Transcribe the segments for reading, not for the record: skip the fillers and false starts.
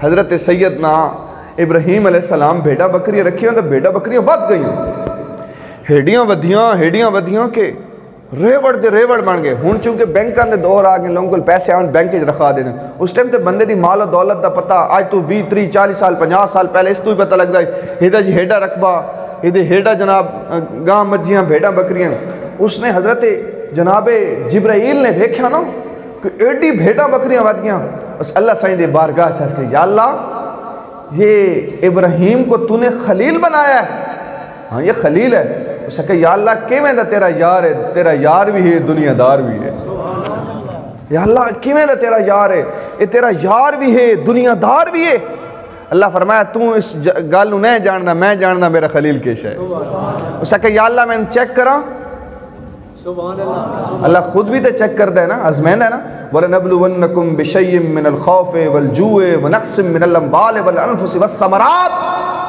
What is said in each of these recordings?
حضرت سیدنا ابراہیم علیہ السلام بھیڑا بکریاں رکھیاں تو بھیڑا بکریاں ود گئیاں، ہیڑیاں ودیاں کے ریوڑ دے ریوڑ بن گئے۔ ہن چونکہ بینکاں دے دور آ گئے، لوگوں کو پیسے آن بینک وچ رکھا دے، اس ٹائم تے بندے دی مال و دولت دا پتہ اج تو 20 30 40 سال 50 سال پہلے اس تو ہی پتہ لگدا ہے ہیدا جی ہیڈا رقبہ، ہیدے ہیڈا جناب گاں مجھیاں بھیڑاں بکریاں۔ اس نے حضرت جناب جبرائیل نے دیکھا نا کہ ایڈی بھیڑاں بکریاں ود گیاں، اس اللہ سائیں دے بارگاہ سے کہ یا اللہ یہ ابراہیم کو تو نے خلیل بنایا ہے، ہاں یہ خلیل ہے۔ اس نے کہا یا اللہ کیویں دا تیرا یار ہے، تیرا یار بھی ہے دنیا دار بھی ہے۔ یا اللہ کیویں دا تیرا یار ہے، یہ تیرا یار بھی ہے دنیا دار بھی ہے۔ اللہ فرمایا تو اس گل نہیں جاننا، میں جاننا میرا خلیل کیش ہے۔ اس نے کہا یا اللہ میں چیک کراں، اللہ خود بھی تے چیک کرتا ہے نا، آزمائندا ہے نا۔ وَلَنَبْلُوَنَّكُمْ بِشَيْءٍ مِّنَ الْخَوْفِ وَالْجُوعِ وَنَقْصٍ مِّنَ الْأَمْوَالِ وَالْأَنفُسِ وَالثَّمَرَاتِ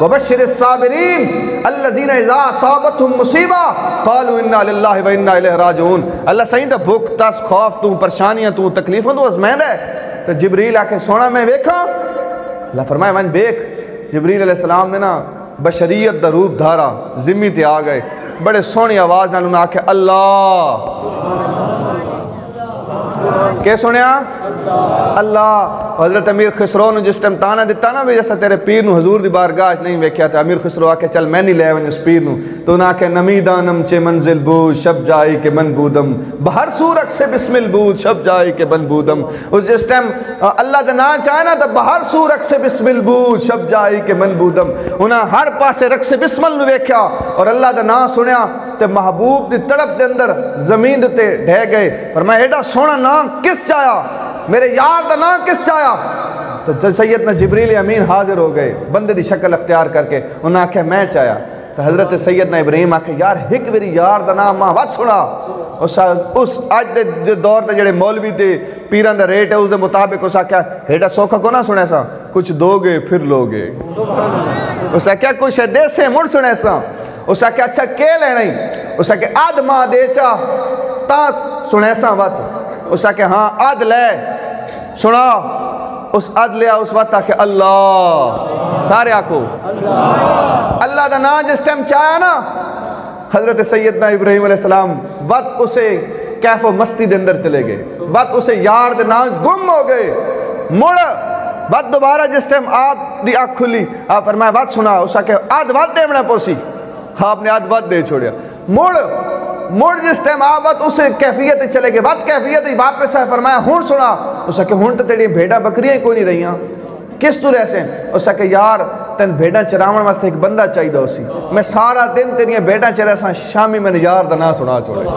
وَبَشِّرِ الصَّابِرِينَ الَّذِينَ إِذَا أَصَابَتْهُمْ مُصِيبَةٌ قَالُوا إِنَّا لِلَّهِ وَإِنَّا إِلَيْهِ راجعون۔ اللہ صحیح دا بھوک تس خوف تو پریشانیاں تو تکلیفوں تو آزمائندا ہے۔ تو جبریل آ کے سونا میں ویکھاں، اللہ فرمایا میں دیکھ۔ جبریل علیہ السلام نے نا بشریت دا روپ دھارا، ذمہ تے آ گئے، بڑے سونی آواز نال انہاں آکھیا اللہ، کہ سنیا اللہ۔ حضرت امیر خسرو نے جس ٹائم تانا دیتا نا بھی جیسا تیرے پیر نو حضور دی بارگاہ نہیں ویکھیا تھا، امیر خسرو آکھے چل میں نہیں لے ون اس پیر نو، تو انہاں آکھے نمیدانم چے منزل بود شب جائی کے من بودم، بہر سورک سے بسم البود شب جائی کے من بودم۔ اس جس ٹائم اللہ دا نام چاہے نا تو بہر سورک سے بسم البود شب جائی کے من بودم، انہاں ہر پاسے رکھ سے بسم اللہ ویکھیا اور اللہ دا نام سنیا تے محبوب دی تڑپ دے اندر زمین تے ڈھے گئے۔ فرمایا ایڈا سونا نام کس چاہیا، میرے یار دا نام کس چاہیا؟ تو سیدنا جبریل امین حاضر ہو گئے بندے دی شکل اختیار کر کے، انہاں آکھیا میں چاہیا۔ تو حضرت سیدنا ابراہیم آکھے یار ایک میری یار دا نام ماں وات سنا۔ اس آج دے دور تے جڑے مولوی تے پیران دا ریٹ ہے اس دے مطابق اس آکھیا ایڈا سوکھا کو نہ سنے سا، کچھ دو گے پھر لو گے۔ اس آکھیا کچھ دے سے مڑ سنے سا۔ اس آکھیا اچھا کے لینا ہی؟ اس آکھیا آدھ ماں دے چا تا سنے سا وات۔ اس آکھیا ہاں آدھ لے سنا۔ اس عد لیا اس وقت آکے اللہ، سارے آکو اللہ دا نام جس ٹائم چاہیا نا، حضرت سیدنا ابراہیم علیہ السلام وقت اسے کیف و مستی دے اندر چلے گئے، وقت اسے یار دے نام گم ہو گئے، مڑ وقت دوبارہ جس ٹائم آپ دی آنکھ کھلی، آپ فرمایا وقت سنا۔ اس آکے آدھ وقت دے منا پوسی، آپ نے آدھ وقت دے چھوڑیا۔ مڑ جس ٹائم آوات اسے کیفیت چلے گئے، وقت کیفیت واپس ہے، فرمایا ہون سنا۔ اس نے کہا ہون تو تیری بھیڑا بکریاں ہی کوئی نہیں رہیاں، کس تو رہ سے؟ اس نے کہا یار تین بھیڑا چراون واسطے ایک بندہ چاہیے دا اسی، میں سارا دن تیریاں بھیڑا چرا سا، شامی میں نے یار دا نہ سنا چھوڑے۔